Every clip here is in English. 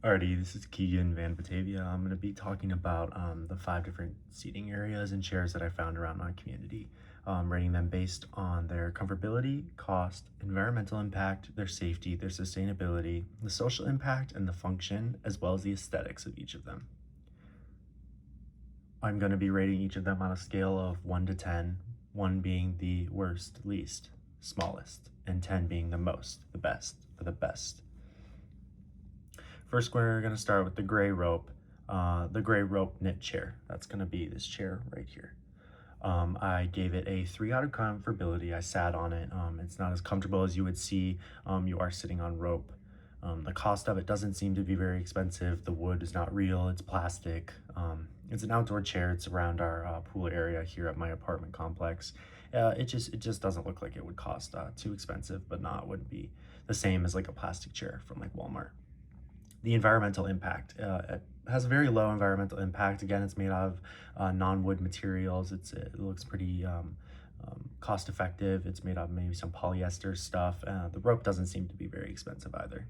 Alrighty, this is Keegan Van Batavia. I'm going to be talking about the 5 different seating areas and chairs that I found around my community, rating them based on their comfortability, cost, environmental impact, their safety, their sustainability, the social impact, and the function, as well as the aesthetics of each of them. I'm going to be rating each of them on a scale of 1 to 10, 1 being the worst, least, smallest, and 10 being the most, the best, for the best. First, we're going to start with the gray rope knit chair. That's going to be this chair right here. I gave it a 3 out of comfortability. I sat on it. It's not as comfortable as you would see. You are sitting on rope. The cost of it doesn't seem to be very expensive. The wood is not real, it's plastic. It's an outdoor chair. It's around our pool area here at my apartment complex. It just doesn't look like it would cost too expensive, but wouldn't be the same as like a plastic chair from like Walmart. The environmental impact. It has a very low environmental impact. Again, it's made out of non-wood materials. It looks pretty cost effective. It's made out of maybe some polyester stuff. The rope doesn't seem to be very expensive either.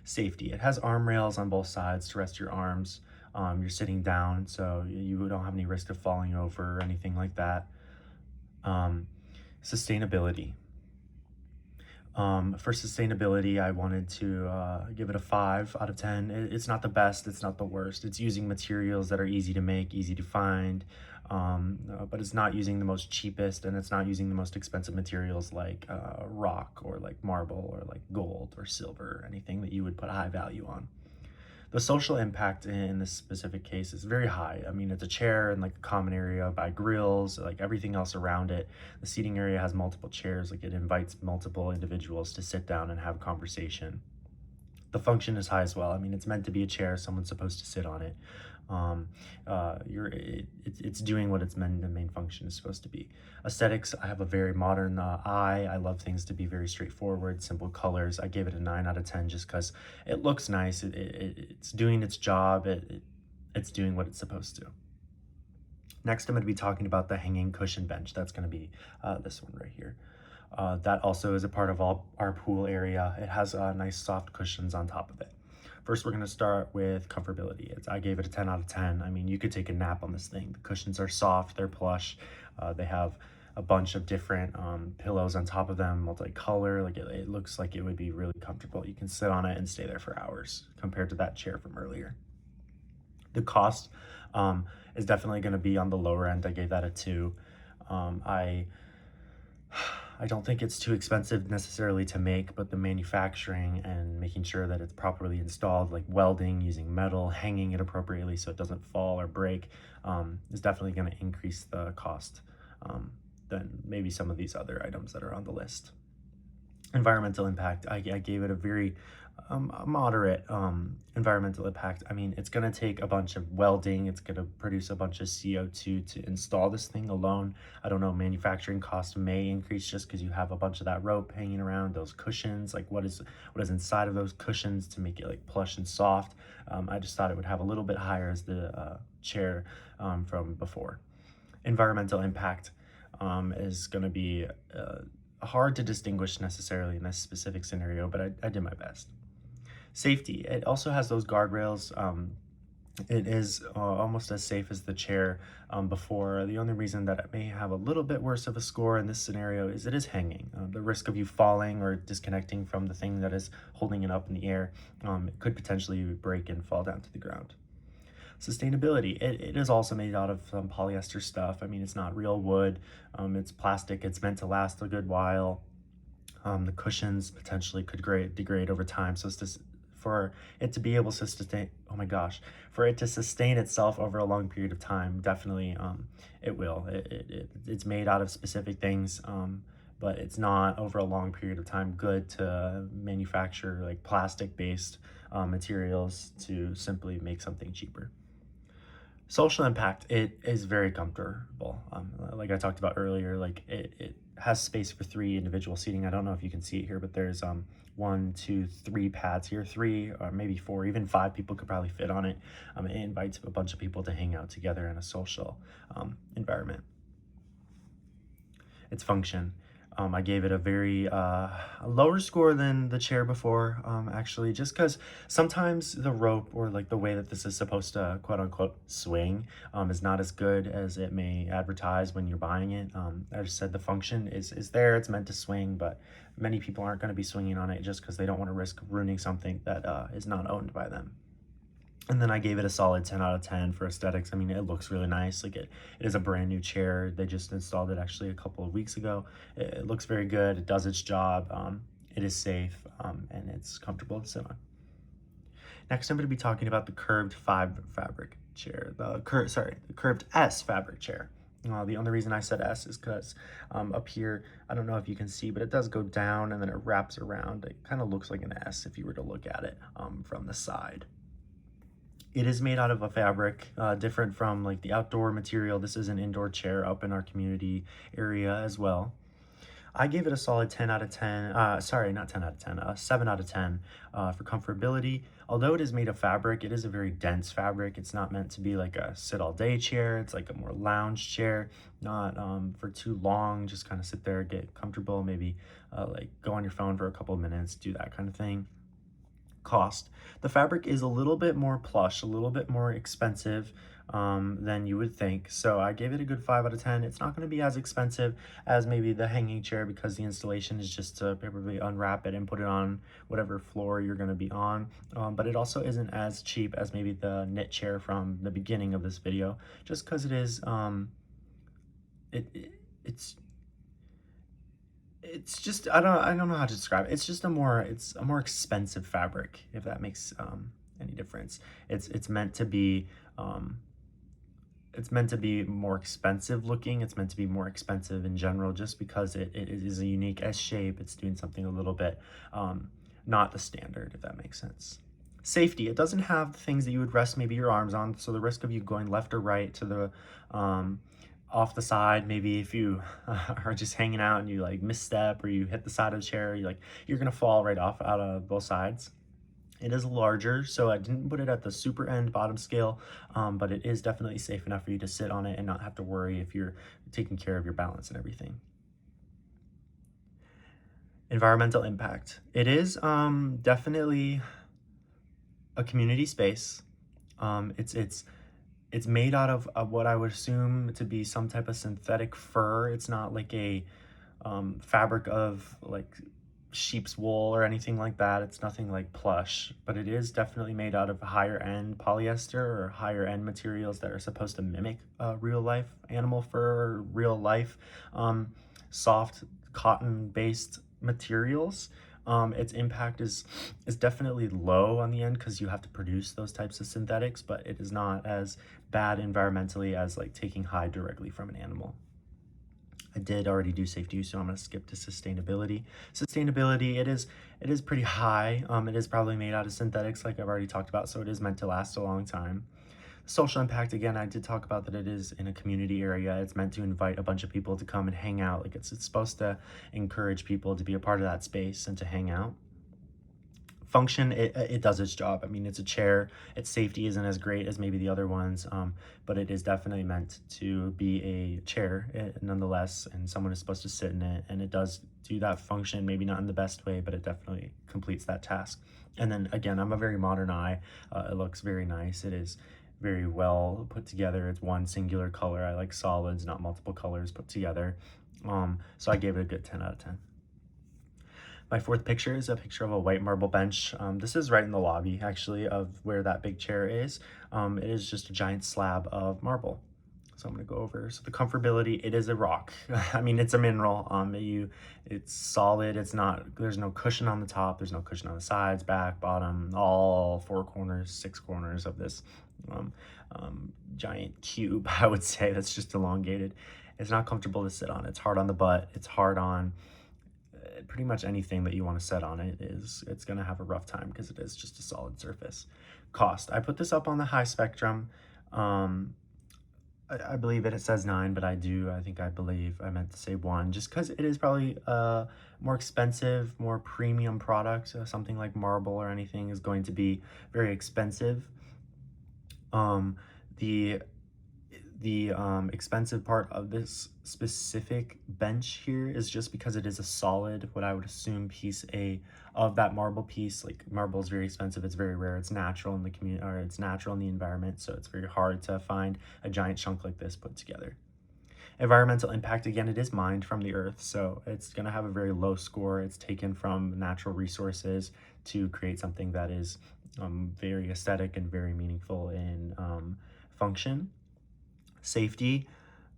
Safety. It has arm rails on both sides to rest your arms. You're sitting down, so you don't have any risk of falling over or anything like that. Sustainability. For sustainability, I wanted to give it a 5 out of 10. It's not the best, it's not the worst. It's using materials that are easy to make, easy to find, but it's not using the most cheapest, and it's not using the most expensive materials like rock or like marble or like gold or silver, anything that you would put a high value on. The social impact in this specific case is very high. I mean, it's a chair and like a common area by grills, like everything else around it. The seating area has multiple chairs, like it invites multiple individuals to sit down and have conversation. The function is high as well. I mean, it's meant to be a chair, someone's supposed to sit on it. It's doing what its main function is supposed to be. Aesthetics, I have a very modern eye. I love things to be very straightforward, simple colors. I gave it a 9 out of 10 just because it looks nice. It's doing its job. It's doing what it's supposed to. Next, I'm going to be talking about the hanging cushion bench. That's going to be this one right here. That also is a part of our pool area. It has nice soft cushions on top of it. First, we're going to start with comfortability. I gave it a 10 out of 10. I mean, you could take a nap on this thing. The cushions are soft, they're plush. They have a bunch of different pillows on top of them, multicolor. Like it looks like it would be really comfortable. You can sit on it and stay there for hours compared to that chair from earlier. The cost is definitely going to be on the lower end. I gave that a 2. I don't think it's too expensive necessarily to make, but the manufacturing and making sure that it's properly installed, like welding, using metal, hanging it appropriately so it doesn't fall or break, is definitely going to increase the cost than maybe some of these other items that are on the list. Environmental impact, I gave it a very moderate environmental impact. I mean, it's going to take a bunch of welding. It's going to produce a bunch of CO2 to install this thing alone. I don't know, manufacturing cost may increase just because you have a bunch of that rope hanging around, those cushions, like what is inside of those cushions to make it like plush and soft. I just thought it would have a little bit higher as the chair from before. Environmental impact is going to be hard to distinguish necessarily in this specific scenario, but I did my best. Safety, it also has those guardrails. It is almost as safe as the chair before. The only reason that it may have a little bit worse of a score in this scenario is it is hanging. The risk of you falling or disconnecting from the thing that is holding it up in the air, it could potentially break and fall down to the ground. Sustainability, it is also made out of some polyester stuff. I mean, it's not real wood, it's plastic, it's meant to last a good while. The cushions potentially could degrade over time, so for it to be able to sustain, oh my gosh, for it to sustain itself over a long period of time, definitely it will. It's made out of specific things, but it's not over a long period of time good to manufacture like plastic-based materials to simply make something cheaper. Social impact, it is very comfortable. Like I talked about earlier, like it has space for 3 individual seating. I don't know if you can see it here, but there's 1, 2, 3 pads here, 3 or maybe 4, even 5 people could probably fit on it. It invites a bunch of people to hang out together in a social environment. Its function. I gave it a very lower score than the chair before, actually, just because sometimes the rope or like the way that this is supposed to quote unquote swing is not as good as it may advertise when you're buying it. I just said the function is there, it's meant to swing, but many people aren't going to be swinging on it just because they don't want to risk ruining something that is not owned by them. And then I gave it a solid 10 out of 10 for aesthetics. I mean, it looks really nice. Like it is a brand new chair. They just installed it actually a couple of weeks ago. It looks very good. It does its job. It is safe, and it's comfortable to sit on. Next, I'm going to be talking about the curved fabric chair. The curved S fabric chair. The only reason I said S is because up here, I don't know if you can see, but it does go down and then it wraps around. It kind of looks like an S if you were to look at it from the side. It is made out of a fabric different from like the outdoor material. This is an indoor chair up in our community area as well. I gave it a solid 10 out of 10. Sorry, not 10 out of 10, 7 out of 10 for comfortability. Although it is made of fabric, it is a very dense fabric. It's not meant to be like a sit all day chair. It's like a more lounge chair, not for too long. Just kind of sit there, get comfortable, maybe like go on your phone for a couple of minutes, do that kind of thing. Cost. The fabric is a little bit more plush, a little bit more expensive than you would think. So I gave it a good 5 out of 10. It's not going to be as expensive as maybe the hanging chair because the installation is just to probably unwrap it and put it on whatever floor you're going to be on. But it also isn't as cheap as maybe the knit chair from the beginning of this video, just because it is, it's just I don't know how to describe it. It's just it's a more expensive fabric, if that makes any difference. It's meant to be more expensive looking. It's meant to be more expensive in general, just because it is a unique S shape. It's doing something a little bit not the standard, if that makes sense. Safety. It doesn't have the things that you would rest maybe your arms on, so the risk of you going left or right to the off the side, maybe if you are just hanging out and you like misstep or you hit the side of the chair, you're gonna fall right off out of both sides. It is larger, so I didn't put it at the super end bottom scale, but it is definitely safe enough for you to sit on it and not have to worry if you're taking care of your balance and everything. Environmental impact. It is definitely a community space. It's made out of what I would assume to be some type of synthetic fur. It's not like a fabric of like sheep's wool or anything like that. It's nothing like plush, but it is definitely made out of higher end polyester or higher end materials that are supposed to mimic real life animal fur or real life soft cotton based materials. Its impact is definitely low on the end because you have to produce those types of synthetics, but it is not as bad environmentally as like taking hide directly from an animal. I did already do safety use, so I'm going to skip to sustainability. Sustainability, it is pretty high. It is probably made out of synthetics, like I've already talked about, so it is meant to last a long time. Social impact, again, I did talk about that it is in a community area. It's meant to invite a bunch of people to come and hang out. Like it's supposed to encourage people to be a part of that space and to hang out. Function, it does its job. I mean, it's a chair. Its safety isn't as great as maybe the other ones, but it is definitely meant to be a chair nonetheless, and someone is supposed to sit in it, and it does do that function, maybe not in the best way, but it definitely completes that task. And then again, I'm a very modern eye. It looks very nice. It is very well put together. It's one singular color. I like solids, not multiple colors put together. So I gave it a good 10 out of 10. My fourth picture is a picture of a white marble bench. This is right in the lobby, actually, of where that big chair is. It is just a giant slab of marble. So I'm gonna go over. So the comfortability, it is a rock. I mean, it's a mineral. It's solid. It's not. There's no cushion on the top. There's no cushion on the sides, back, bottom, all four corners, six corners of this giant cube. I would say that's just elongated. It's not comfortable to sit on. It's hard on the butt. It's hard on pretty much anything that you want to set on it. It's going to have a rough time because it is just a solid surface. Cost. I put this up on the high spectrum. I believe it says 9, but I believe I meant to say 1, just because it is probably a more expensive, more premium product. Something like marble or anything is going to be very expensive. The The expensive part of this specific bench here is just because it is a solid, what I would assume, piece of that marble piece. Like marble is very expensive, it's very rare, it's natural in the community, or it's natural in the environment, so it's very hard to find a giant chunk like this put together. Environmental impact, again, it is mined from the earth, so it's going to have a very low score. It's taken from natural resources to create something that is very aesthetic and very meaningful in function. Safety,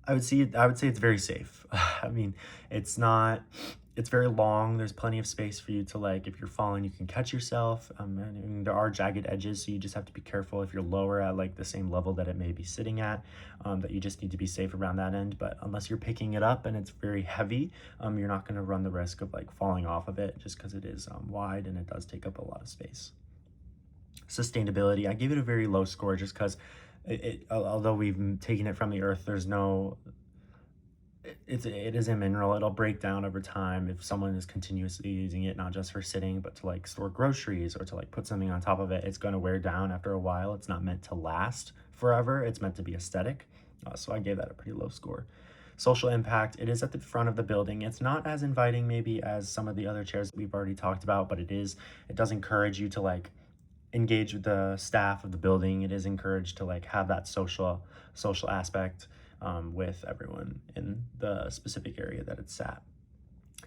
I would say it's very safe. I mean, it's not it's very long. There's plenty of space for you to, like, if you're falling, you can catch yourself. And there are jagged edges, so you just have to be careful if you're lower at like the same level that it may be sitting at, that you just need to be safe around that end. But unless you're picking it up and it's very heavy, you're not going to run the risk of like falling off of it, just because it is wide and it does take up a lot of space. Sustainability, I gave it a very low score just because although we've taken it from the earth, there's no it is a mineral. It'll break down over time if someone is continuously using it, not just for sitting, but to like store groceries or to like put something on top of it. It's going to wear down after a while. It's not meant to last forever. It's meant to be aesthetic. So I gave that a pretty low score. Social impact, it is at the front of the building. It's not as inviting maybe as some of the other chairs that we've already talked about, but it does encourage you to like engage with the staff of the building. It is encouraged to like have that social aspect with everyone in the specific area that it's at.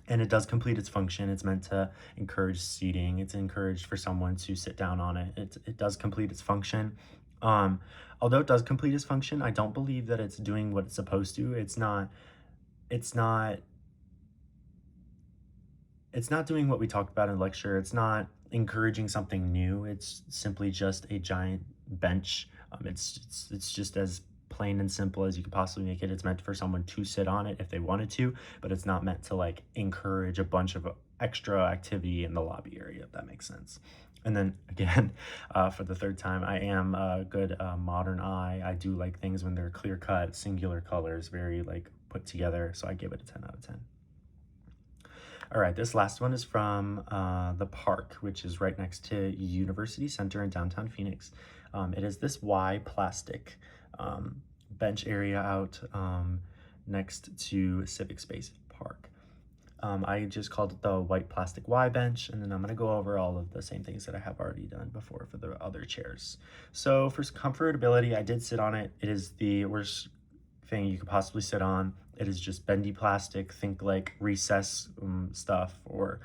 And it does complete its function. It's meant to encourage seating. It's encouraged for someone to sit down on it. It does complete its function. Although it does complete its function, I don't believe that it's doing what it's supposed to. It's not doing what we talked about in the lecture. It's not encouraging something new. It's simply just a giant bench. It's just as plain and simple as you could possibly make it. It's meant for someone to sit on it if they wanted to, but it's not meant to like encourage a bunch of extra activity in the lobby area, if that makes sense. And then again, for the third time, I am a good modern eye. I do like things when they're clear cut, singular colors, very like put together. So I give it a 10 out of 10. All right, this last one is from the park, which is right next to University Center in downtown Phoenix. It is this Y plastic bench area out next to Civic Space Park. I just called it the white plastic Y bench, and then I'm going to go over all of the same things that I have already done before for the other chairs. So for comfortability, I did sit on it. It is the worst thing you could possibly sit on. It is just bendy plastic. Think like recess stuff, or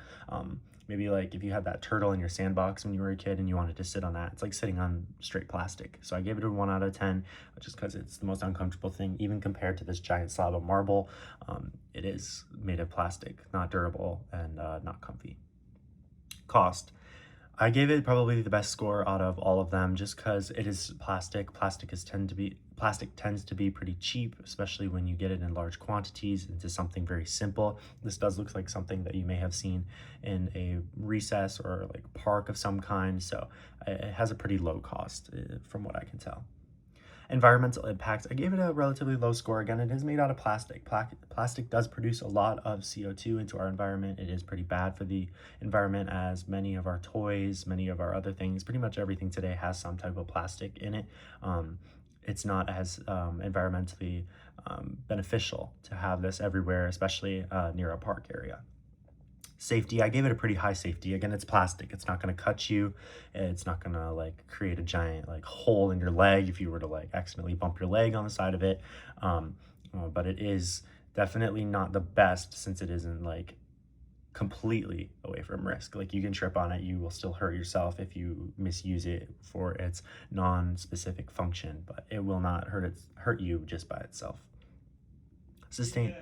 maybe like if you had that turtle in your sandbox when you were a kid and you wanted to sit on that. It's like sitting on straight plastic. So I gave it a 1 out of 10, just because it's the most uncomfortable thing, even compared to this giant slab of marble. It is made of plastic, not durable, and not comfy. Cost. I gave it probably the best score out of all of them, just because it is plastic. Plastic tends to be pretty cheap, especially when you get it in large quantities into something very simple. This does look like something that you may have seen in a recess or like park of some kind, so it has a pretty low cost from what I can tell. Environmental impact, I gave it a relatively low score. Again, it is made out of plastic. Plastic does produce a lot of CO2 into our environment. It is pretty bad for the environment, as many of our toys, many of our other things, pretty much everything today has some type of plastic in it. It's not as environmentally beneficial to have this everywhere, especially near a park area. Safety, I gave it a pretty high safety. Again, it's plastic. It's not going to cut you. It's not going to like create a giant like hole in your leg if you were to like accidentally bump your leg on the side of it. But it is definitely not the best, since it isn't like completely away from risk. Like you can trip on it, you will still hurt yourself if you misuse it for its non-specific function, but it will not hurt you just by itself. Sustain.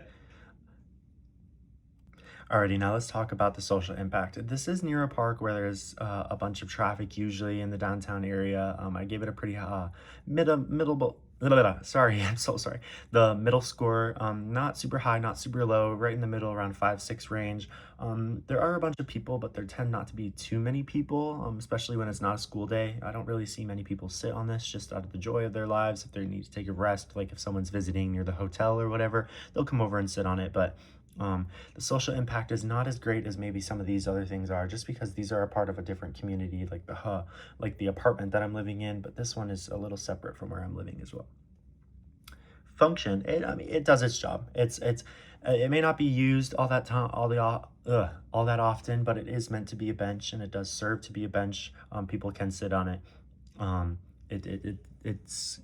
Alrighty, now let's talk about the social impact. This is near a park where there's a bunch of traffic usually in the downtown area. I gave it a pretty sorry, I'm so sorry. The middle score, not super high, not super low, right in the middle, around 5-6 range. There are a bunch of people, but there tend not to be too many people, especially when it's not a school day. I don't really see many people sit on this just out of the joy of their lives. If they need to take a rest, like if someone's visiting near the hotel or whatever, they'll come over and sit on it. But the social impact is not as great as maybe some of these other things are, just because these are a part of a different community, like the apartment that I'm living in, but this one is a little separate from where I'm living as well. function, I mean, it does its job. It may not be used all that time, all that often, but it is meant to be a bench, and it does serve to be a bench. People can sit on it. Um, it, it, it it's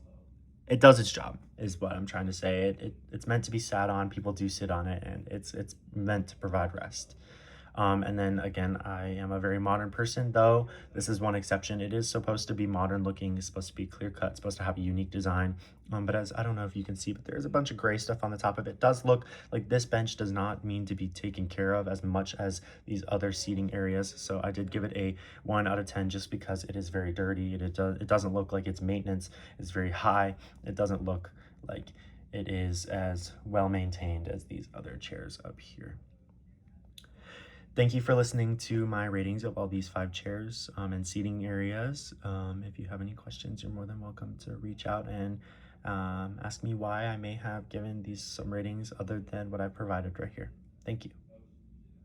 it does its job, is what I'm trying to say. It's meant to be sat on. People do sit on it, and it's meant to provide rest. And then again, I am a very modern person, though this is one exception. It is supposed to be modern looking, it's supposed to be clear cut, it's supposed to have a unique design. But as I don't know if you can see, but there's a bunch of gray stuff on the top of it. It does look like this bench does not mean to be taken care of as much as these other seating areas. So I did give it a 1 out of 10 just because it is very dirty. It doesn't look like it's maintenance. It's very high. It doesn't look like it is as well maintained as these other chairs up here. Thank you for listening to my ratings of all these 5 chairs and seating areas. If you have any questions, you're more than welcome to reach out and ask me why I may have given these some ratings other than what I've provided right here. Thank you.